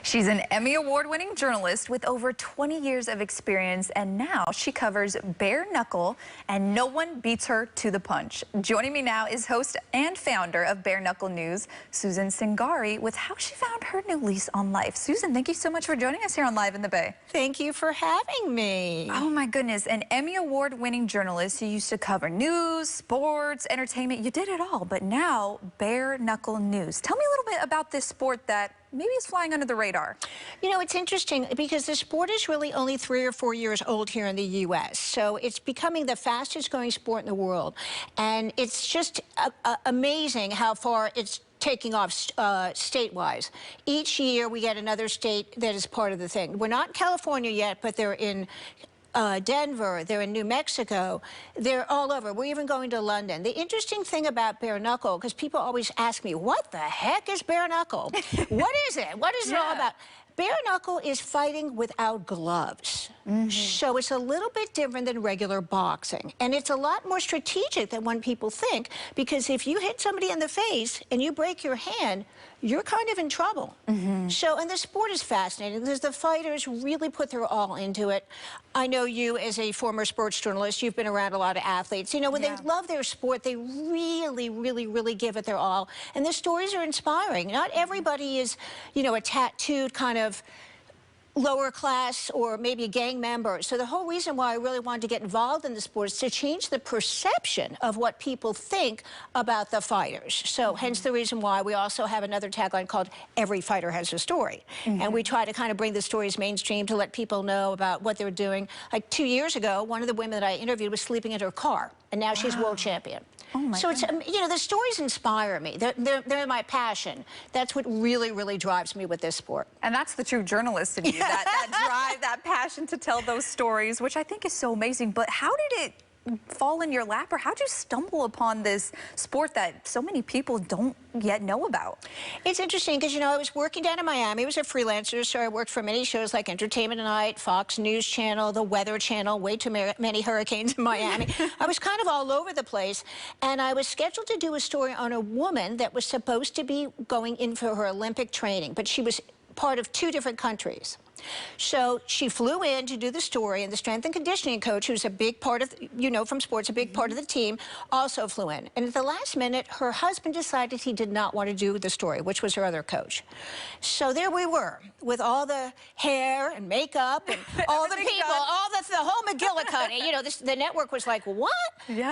She's an Emmy award-winning journalist with over 20 years of experience, and now she covers bare knuckle, and no one beats her to the punch. Joining me now is host and founder of Bare Knuckle News, Susan Cingari, with how she found her new lease on life. Susan, thank you so much for joining us here on Live in the Bay. Thank you for having me. Oh my goodness, an Emmy award-winning journalist who used to cover news, sports, entertainment. You did it all, but now Bare Knuckle News. Tell me a little bit about this sport that maybe is flying under the radar. You know, it's interesting because the sport is really only 3 or 4 years old here in the U.S. So it's becoming the fastest growing sport in the world. And it's just amazing how far it's taking off state-wise. Each year we get another state that is part of the thing. We're not in California yet, but they're in Denver, they're in New Mexico, they're all over. We're even going to London. The interesting thing about bare knuckle, because people always ask me, what the heck is bare knuckle? What is it? What is it all about? Bare knuckle is fighting without gloves. So it's a little bit different than regular boxing. And it's a lot more strategic than when people think, because if you hit somebody in the face and you break your hand, you're kind of in trouble. So, and the sport is fascinating because the fighters really put their all into it. I know you, as a former sports journalist, you've been around a lot of athletes. You know, when they love their sport, they really give it their all. And the stories are inspiring. Not everybody is, you know, a tattooed kind of lower class or maybe a gang member. So the whole reason why I really wanted to get involved in the sport is to change the perception of what people think about the fighters. So hence the reason why we also have another tagline called Every Fighter Has a Story. And we try to kind of bring the stories mainstream to let people know about what they're doing. Like 2 years ago, one of the women that I interviewed was sleeping in her car, and now she's world champion. So it's, you know, the stories inspire me. They're my passion. That's what really drives me with this sport. And that's the true journalist in you, that drive, that passion to tell those stories, which I think is so amazing. But how did it fall in your lap, or how'd you stumble upon this sport that so many people don't yet know about? It's interesting because, you know, I was working down in Miami. I was a freelancer, so I worked for many shows like Entertainment Tonight, Fox News Channel, The Weather Channel, way too many hurricanes in Miami. I was kind of all over the place, and I was scheduled to do a story on a woman that was supposed to be going in for her Olympic training, but she was part of 2 different countries. So she flew in to do the story, and the strength and conditioning coach, who's a big part of, you know, from sports, a big part of the team, also flew in. And at the last minute, her husband decided he did not want to do the story, which was her other coach. So there we were, with all the hair and makeup and all the people, all the whole McGillicuddy. You know, the network was like, what?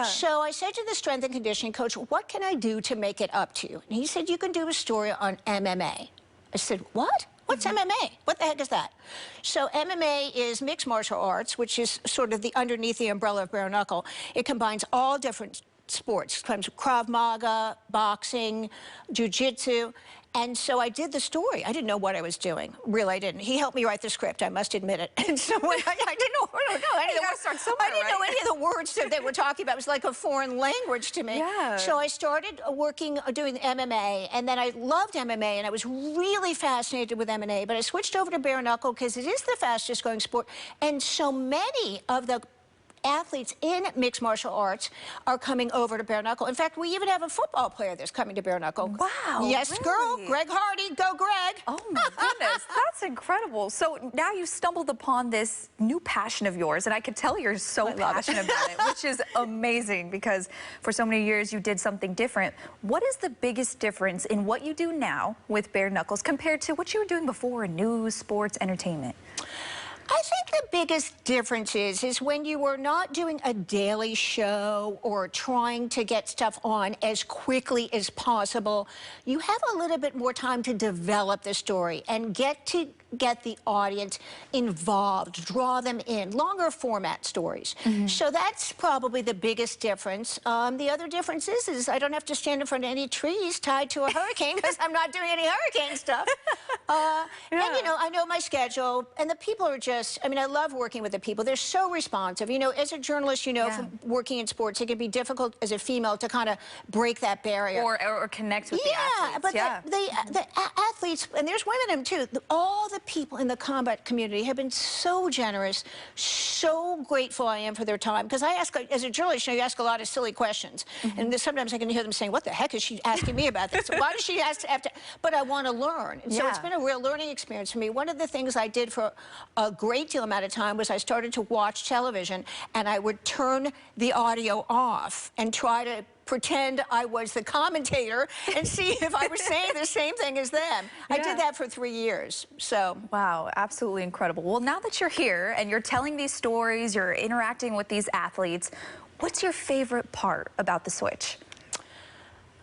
So I said to the strength and conditioning coach, what can I do to make it up to you? And he said, you can do a story on MMA. I said, what? What's MMA? What the heck is that? So MMA is mixed martial arts, which is sort of the underneath the umbrella of bare knuckle. It combines all different sports. It comes Krav Maga, boxing, jiu-jitsu. And so I did the story. I didn't know what I was doing. Really, I didn't. He helped me write the script, I must admit it. And so when I didn't know where to go. I didn't know any of the words that they were talking about. It was like a foreign language to me. So I started working, doing MMA, and then I loved MMA, and I was really fascinated with MMA, but I switched over to bare knuckle because it is the fastest growing sport, and so many of the athletes in mixed martial arts are coming over to bare knuckle. In fact, we even have a football player that's coming to bare knuckle. Wow. Yes, really? girl. Greg Hardy. Go, Greg. Oh, my goodness. That's incredible. So now you stumbled upon this new passion of yours, and I could tell you're so passionate about it, which is amazing because for so many years you did something different. What is the biggest difference in what you do now with bare knuckles compared to what you were doing before in news, sports, entertainment? I think the biggest difference is when you are not doing a daily show or trying to get stuff on as quickly as possible, you have a little bit more time to develop the story and get the audience involved, draw them in, longer format stories. So that's probably the biggest difference. The other difference is I don't have to stand in front of any trees tied to a hurricane because I'm not doing any hurricane stuff. And, you know, I know my schedule, and the people are just, I mean, I love working with the people. They're so responsive. You know, as a journalist, you know, from working in sports, it can be difficult as a female to kind of break that barrier. Or connect with the athletes. But the athletes, and there's women in them too, all the people in the combat community have been so generous, so grateful I am for their time. Because I ask, as a journalist, you ask a lot of silly questions. And sometimes I can hear them saying, what the heck is she asking me about this? Why does she ask after? But I want to learn. And so it's been a real learning experience for me. One of the things I did for a great deal amount of time was I started to watch television, and I would turn the audio off and try to pretend I was the commentator and see if I was saying the same thing as them. I did that for 3 years, so. Wow, absolutely incredible. Well, now that you're here and you're telling these stories, you're interacting with these athletes, what's your favorite part about the Switch?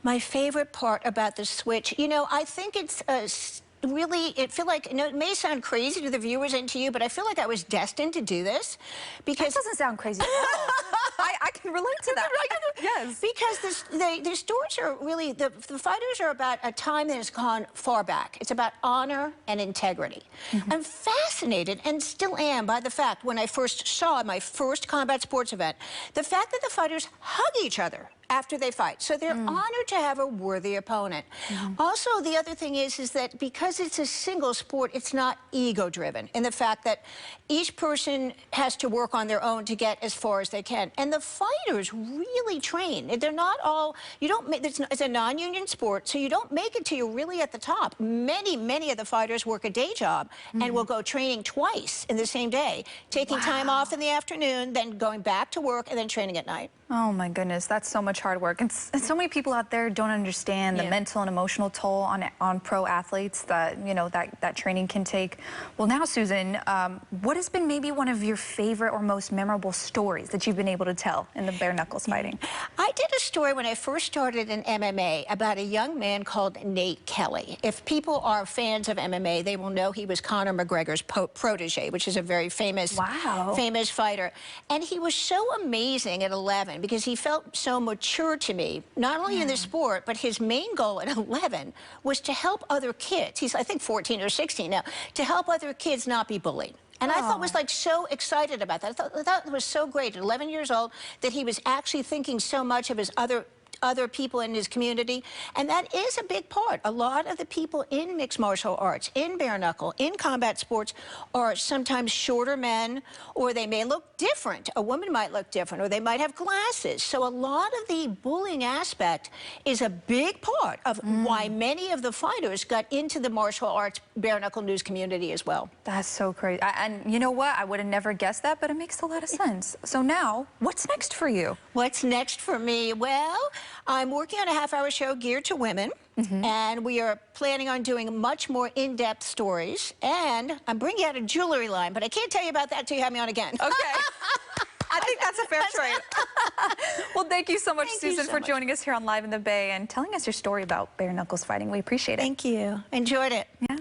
My favorite part about the Switch, you know, I think it's really, it feel like, you know, it may sound crazy to the viewers and to you, but I feel like I was destined to do this because... That doesn't sound crazy at all. I can relate to that. Yes. Because the stories are really, the fighters are about a time that has gone far back. It's about honor and integrity. I'm fascinated, and still am, by the fact when I first saw my first combat sports event, the fact that the fighters hug each other after they fight. So they're honored to have a worthy opponent. Also, the other thing is that because it's a single sport, it's not ego-driven in the fact that each person has to work on their own to get as far as they can. And the fighters really train. They're not all, you don't make, it's a non-union sport, so you don't make it till you're really at the top. Many of the fighters work a day job and will go training twice in the same day, taking time off in the afternoon, then going back to work, and then training at night. Oh my goodness, that's so much hard work. And so many people out there don't understand the mental and emotional toll on pro athletes that, you know, that training can take. Well, now, Susan, what has been maybe one of your favorite or most memorable stories that you've been able to tell in the bare knuckles fighting? I did a story when I first started in MMA about a young man called Nate Kelly. If people are fans of MMA, they will know he was Conor McGregor's protege, which is a very famous, famous fighter. And he was so amazing at 11 because he felt so mature to me, not only in the sport, but his main goal at 11 was to help other kids. He's, I think, 14 or 16 now, to help other kids not be bullied. And I thought was like so excited about that. I thought it was so great at 11 years old that he was actually thinking so much of his other people in his community, and that is a big part. A lot of the people in mixed martial arts, in bare knuckle, in combat sports, are sometimes shorter men, or they may look different. A woman might look different, or they might have glasses. So a lot of the bullying aspect is a big part of why many of the fighters got into the martial arts bare knuckle news community as well. That's so crazy. And you know what? I would have never guessed that, but it makes a lot of sense. So now, what's next for you? What's next for me? Well, I'm working on a half-hour show geared to women, and we are planning on doing much more in-depth stories, and I'm bringing out a jewelry line, but I can't tell you about that until you have me on again. Okay. I think that's a fair trade. Well, thank you so much, Susan, for joining us here on Live in the Bay and telling us your story about bare knuckles fighting. We appreciate it. Thank you. Enjoyed it. Yeah.